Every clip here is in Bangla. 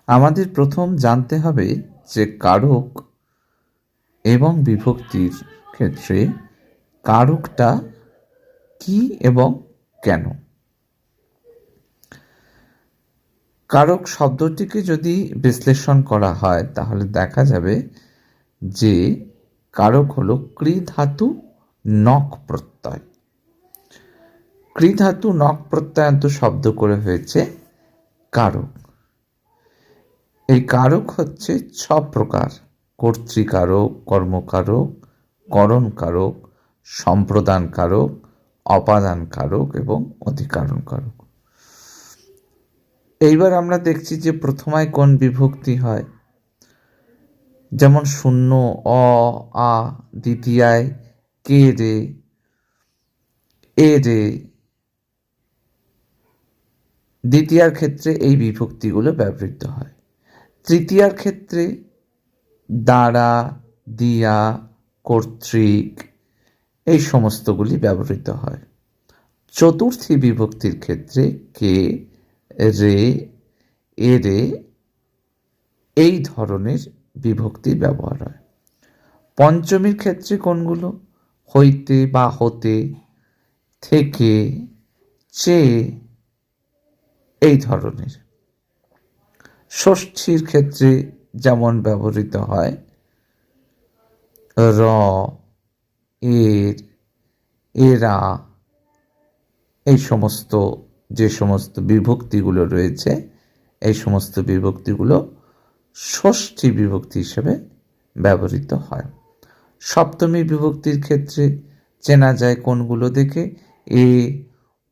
আমাদের প্রথম জানতে হবে যে কারক এবং বিভক্তির ক্ষেত্রে কারকটা কি এবং কেন। কারক শব্দটিকে যদি বিশ্লেষণ করা হয় তাহলে দেখা যাবে যে কারক হলো কৃ ধাতু নক প্রত্যয়। কৃ ধাতু নক প্রত্যয়ান্ত শব্দ করে হয়েছে কারক। এই কারক হচ্ছে 6 প্রকার: কর্তৃকারক, কর্মকারক, করণকারক, সম্প্রদান কারক, অপাদান কারক এবং অধিকারণ কারক। এইবার আমরা দেখছি যে প্রথমায় কোন বিভক্তি হয়। যেমন শূন্য, অ, আ, দ্বিতীয়ায় কে রে, এ রে। দ্বিতীয়ার ক্ষেত্রে এই বিভক্তিগুলো ব্যবহৃত হয়। তৃতীয়ার ক্ষেত্রে দ্বারা, দিয়া, কর্তৃক এই সমস্তগুলি ব্যবহৃত হয়। চতুর্থী বিভক্তির ক্ষেত্রে কে, রে, এ রে এই ধরনের বিভক্তির ব্যবহার হয়। পঞ্চমীর ক্ষেত্রে কোনগুলো? হইতে বা হতে, থেকে, চেয়ে এই ধরনের। ষষ্ঠীর ক্ষেত্রে যেমন ব্যবহৃত হয় র, এর, এরা এই সমস্ত যে সমস্ত বিভক্তিগুলো রয়েছে এই সমস্ত বিভক্তিগুলো ষষ্ঠী বিভক্তি হিসেবে ব্যবহৃত হয়। সপ্তমী বিভক্তির ক্ষেত্রে চেনা যায় কোনগুলো দেখে? এ,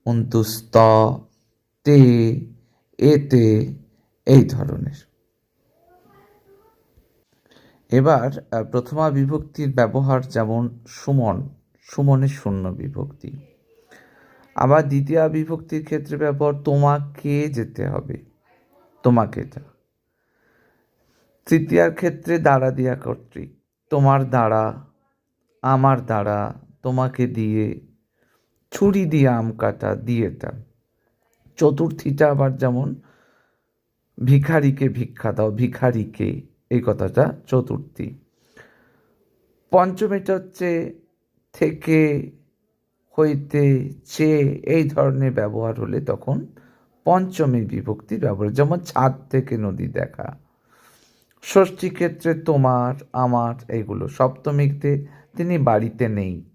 অন্তুস্ত, তে, এতে এই ধরনের। এবার প্রথমা বিভক্তির ব্যবহার যেমন সুমন, সুমনের শূন্য বিভক্তি। আবার দ্বিতীয় বিভক্তির ক্ষেত্রে ব্যবহার তোমাকে যেতে হবে, তোমাকে যা। তৃতীয়ার ক্ষেত্রে দ্বারা দিয়া কর্তৃক, তোমার দ্বারা, আমার দ্বারা, তোমাকে দিয়ে, ছুরি দিয়ে আম কাটা, দিয়েটা। চতুর্থীটা আবার যেমন ভিখারিকে ভিক্ষা দাও, ভিখারিকে এই কথাটা চতুর্থী। পঞ্চমীটা হচ্ছে থেকে, হইতে, চেয়ে এই ধরনের ব্যবহার হলে তখন পঞ্চমী বিভক্তি ব্যবহার, যেমন ছাদ থেকে নদী দেখা। ষষ্ঠী ক্ষেত্রে তোমার, আমার এইগুলো। সপ্তমীতে তিনি বাড়িতে নেই,